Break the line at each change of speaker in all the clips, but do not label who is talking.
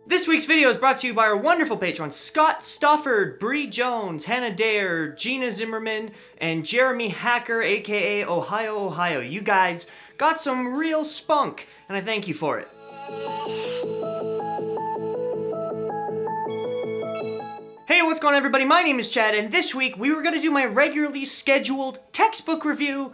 This week's video is brought to you by our wonderful patrons Scott Stofford, Bree Jones, Hannah Dare, Gina Zimmerman, and Jeremy Hacker, aka Ohio. You guys got some real spunk, and I thank you for it. Hey, what's going on everybody? My name is Chad, and this week we were going to do my regularly scheduled textbook review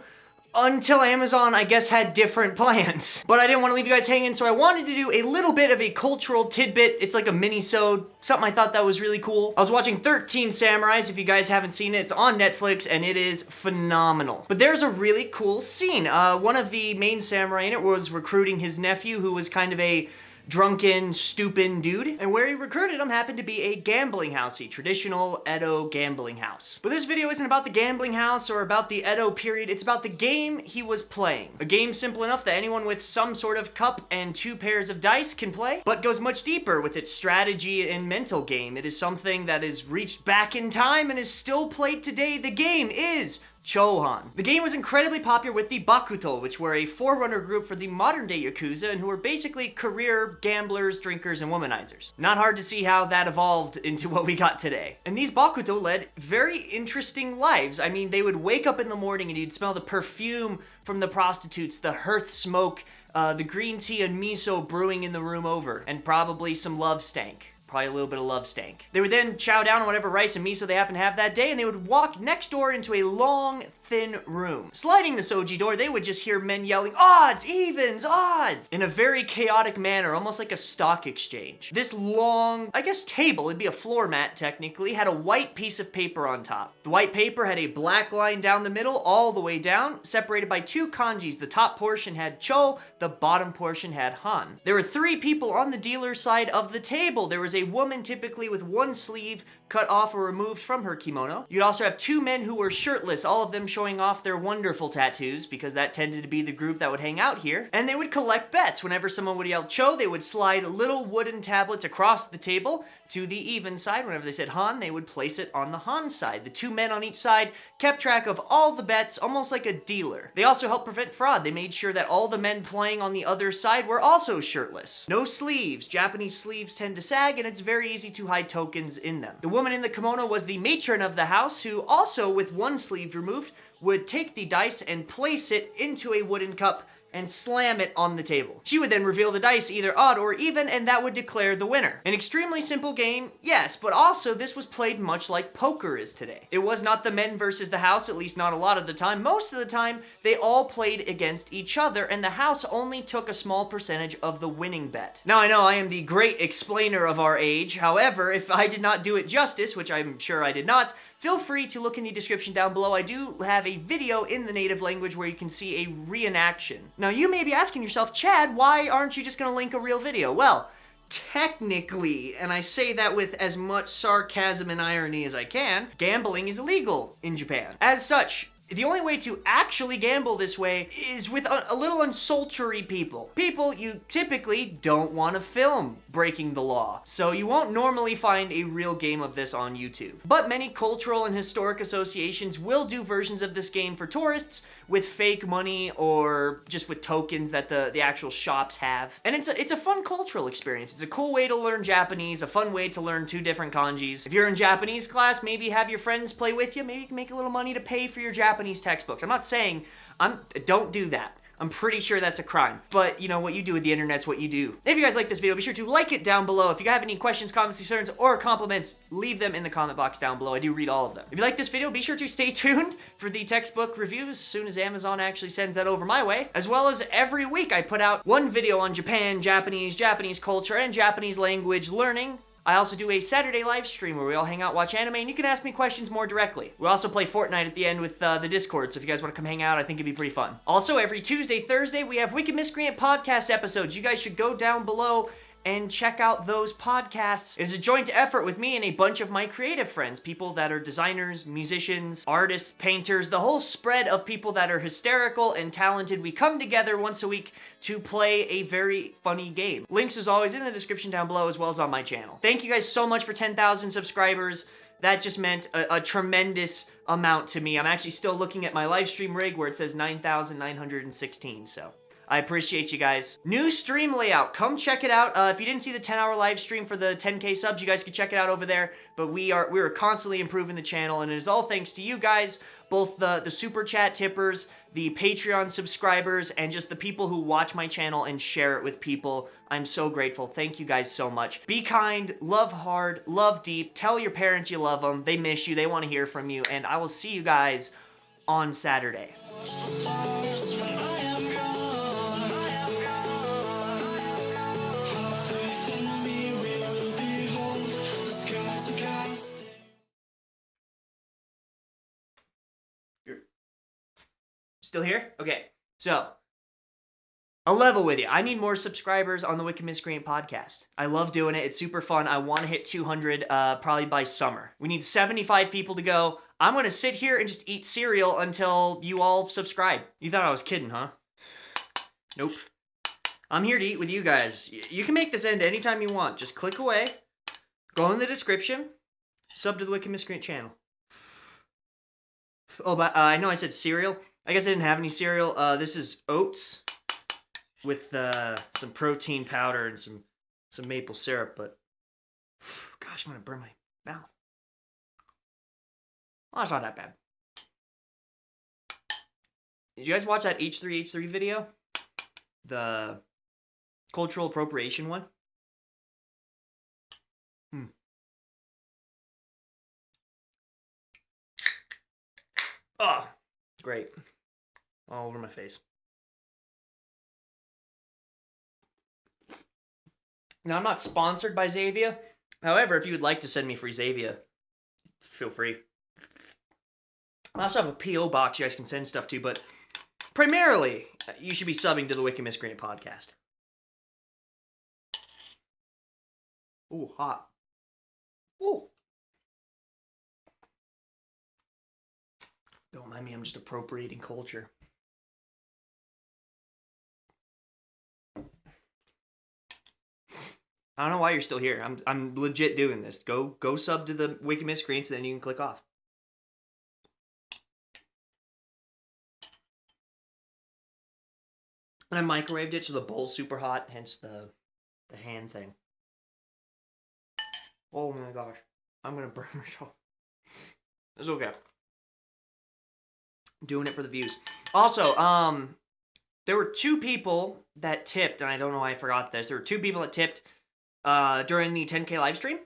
until Amazon, I guess, had different plans. But I didn't want to leave you guys hanging, so I wanted to do a little bit of a cultural tidbit. It's like a mini-sode, something I thought that was really cool. I was watching 13 Samurais, if you guys haven't seen it. It's on Netflix, and it is phenomenal. But there's a really cool scene. One of the main samurai in it was recruiting his nephew, who was kind of a drunken, stupid dude. And where he recruited him happened to be a gambling house, a traditional Edo gambling house. But this video isn't about the gambling house or about the Edo period, it's about the game he was playing. A game simple enough that anyone with some sort of cup and 2 pairs of dice can play, but goes much deeper with its strategy and mental game. It is something that has reached back in time and is still played today. The game is Chouhan. The game was incredibly popular with the Bakuto, which were a forerunner group for the modern-day Yakuza and who were basically career gamblers, drinkers, and womanizers. Not hard to see how that evolved into what we got today. And these Bakuto led very interesting lives. I mean, they would wake up in the morning and you'd smell the perfume from the prostitutes, the hearth smoke, the green tea and miso brewing in the room over, and probably some love stank. Probably a little bit of love stank. They would then chow down on whatever rice and miso they happened to have that day, and they would walk next door into a long, thin room. Sliding the soji door, they would just hear men yelling, "Odds! Evens! Odds!" in a very chaotic manner, almost like a stock exchange. This long, I guess table, it'd be a floor mat technically, had a white piece of paper on top. The white paper had a black line down the middle, all the way down, separated by 2 kanjis. The top portion had Cho, the bottom portion had Han. There were 3 people on the dealer's side of the table. There was a woman typically with 1 sleeve cut off or removed from her kimono. You'd also have 2 men who were shirtless, all of them showing off their wonderful tattoos, because that tended to be the group that would hang out here. And they would collect bets. Whenever someone would yell Cho, they would slide little wooden tablets across the table to the even side. Whenever they said Han, they would place it on the Han side. The 2 men on each side kept track of all the bets, almost like a dealer. They also helped prevent fraud. They made sure that all the men playing on the other side were also shirtless. No sleeves. Japanese sleeves tend to sag, and it's very easy to hide tokens in them. The woman in the kimono was the matron of the house, who also, with 1 sleeve removed, would take the dice and place it into a wooden cup and slam it on the table. She would then reveal the dice, either odd or even, and that would declare the winner. An extremely simple game, yes, but also this was played much like poker is today. It was not the men versus the house, at least not a lot of the time. Most of the time, they all played against each other, and the house only took a small percentage of the winning bet. Now, I know I am the great explainer of our age. However, if I did not do it justice, which I'm sure I did not, feel free to look in the description down below. I do have a video in the native language where you can see a reenaction. Now, you may be asking yourself, Chad, why aren't you just gonna link a real video? Well, technically, and I say that with as much sarcasm and irony as I can, gambling is illegal in Japan. As such, the only way to actually gamble this way is with a little unsultry people. People you typically don't want to film breaking the law. So you won't normally find a real game of this on YouTube. But many cultural and historic associations will do versions of this game for tourists with fake money or just with tokens that the actual shops have. And it's a fun cultural experience. It's a cool way to learn Japanese, a fun way to learn 2 different kanjis. If you're in Japanese class, maybe have your friends play with you. Maybe you can make a little money to pay for your Japanese textbooks. I'm not saying, don't do that. I'm pretty sure that's a crime. But, you know, what you do with the internet's what you do. If you guys like this video, be sure to like it down below. If you have any questions, comments, concerns, or compliments, leave them in the comment box down below. I do read all of them. If you like this video, be sure to stay tuned for the textbook review as soon as Amazon actually sends that over my way. As well as every week, I put out 1 video on Japan, Japanese culture, and Japanese language learning. I also do a Saturday live stream where we all hang out, watch anime, and you can ask me questions more directly. We also play Fortnite at the end with the Discord, so if you guys want to come hang out, I think it'd be pretty fun. Also, every Tuesday, Thursday, we have Wicked Miscreant podcast episodes. You guys should go down below and check out those podcasts. It's a joint effort with me and a bunch of my creative friends, people that are designers, musicians, artists, painters, the whole spread of people that are hysterical and talented. We come together once a week to play a very funny game. Links, as always, in the description down below, as well as on my channel. Thank you guys so much for 10,000 subscribers. That just meant a tremendous amount to me. I'm actually still looking at my live stream rig where it says 9,916, so I appreciate you guys. New stream layout. Come check it out. If you didn't see the 10-hour live stream for the 10K subs, you guys can check it out over there. But we are constantly improving the channel, and it is all thanks to you guys, both the super chat tippers, the Patreon subscribers, and just the people who watch my channel and share it with people. I'm so grateful. Thank you guys so much. Be kind, love hard, love deep. Tell your parents you love them. They miss you. They want to hear from you. And I will see you guys on Saturday. Still here? Okay, so I'll level with you. I need more subscribers on the Wicked Miscreant podcast. I love doing it. It's super fun. I want to hit 200 probably by summer. We need 75 people to go. I'm going to sit here and just eat cereal until you all subscribe. You thought I was kidding, huh? Nope. I'm here to eat with you guys. You can make this end anytime you want. Just click away, go in the description, sub to the Wicked Miscreant channel. Oh, but I know I said cereal. I guess I didn't have any cereal. This is oats with some protein powder and some maple syrup, but gosh, I'm gonna burn my mouth. Oh, it's not that bad. Did you guys watch that H3H3 video? The cultural appropriation one? Oh, great. All over my face. Now, I'm not sponsored by Xavia. However, if you would like to send me free Xavia, feel free. I also have a P.O. box you guys can send stuff to, but primarily, you should be subbing to the Wicked Miscreant podcast. Ooh, hot. Ooh. Don't mind me, I'm just appropriating culture. I don't know why you're still here. I'm legit doing this. Go sub to the Wicked Miscreants, and then you can click off. And I microwaved it so the bowl's super hot, hence the hand thing. Oh my gosh. I'm gonna burn myself. It's okay. Doing it for the views. Also, there were 2 people that tipped, and I don't know why I forgot this. There were 2 people that tipped during the 10K live stream.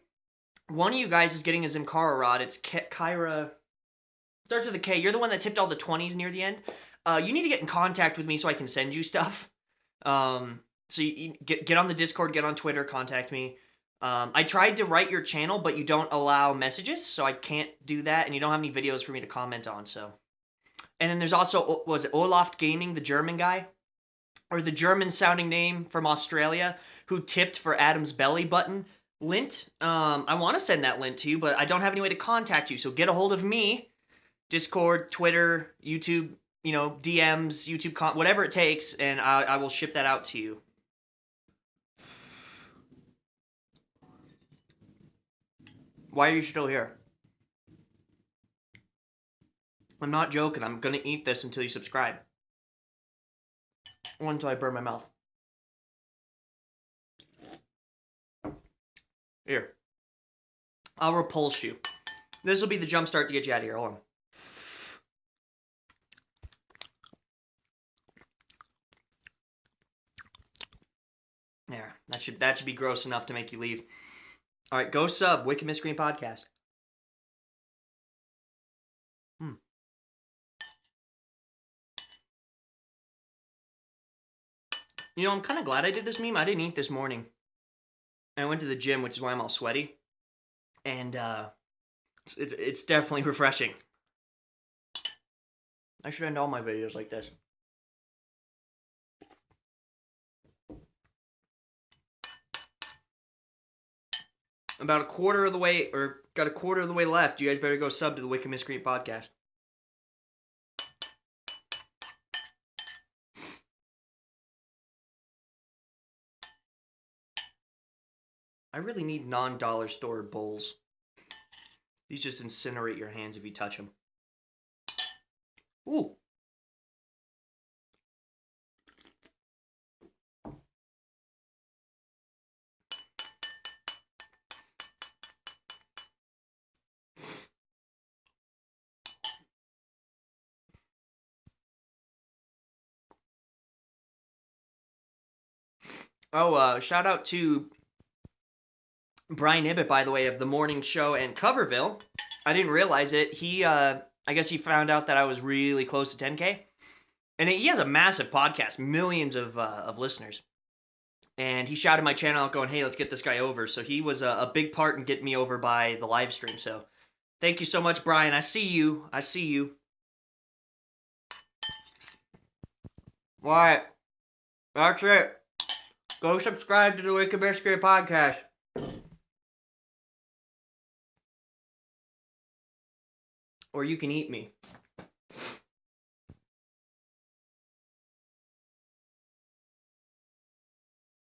One of you guys is getting a Zimkara rod. It's Kyra. Starts with a K. You're the one that tipped all the 20s near the end. You need to get in contact with me so I can send you stuff. So you get on the Discord, get on Twitter, contact me. I tried to write your channel, but you don't allow messages, so I can't do that, and you don't have any videos for me to comment on, so. And then there's also, was it Olaf Gaming, the German guy? Or the German-sounding name from Australia, who tipped for Adam's belly button lint. I want to send that lint to you, but I don't have any way to contact you, so get a hold of me. Discord, Twitter, YouTube, you know, DMs, YouTube, whatever it takes, and I will ship that out to you. Why are you still here? I'm not joking. I'm gonna eat this until you subscribe. Or until I burn my mouth. Here. I'll repulse you. This will be the jump start to get you out of here. Hold on. There. That should be gross enough to make you leave. Alright, go sub. Wicked Miscreant Podcast. You know, I'm kind of glad I did this meme. I didn't eat this morning. I went to the gym, which is why I'm all sweaty. And, it's definitely refreshing. I should end all my videos like this. About a quarter of the way, or got a quarter of the way left. You guys better go sub to the Wicked Miscreant Podcast. I really need non-dollar store bowls. These just incinerate your hands if you touch them. Ooh. Oh, shout out to Brian Ibbett, by the way, of The Morning Show and Coverville. I didn't realize it. I guess he found out that I was really close to 10K. And he has a massive podcast, millions of listeners. And he shouted my channel out going, hey, let's get this guy over. So he was a big part in getting me over by the live stream. So thank you so much, Brian. I see you. I see you. All right. That's it. Go subscribe to the Wicked Biscuit podcast. Or you can eat me.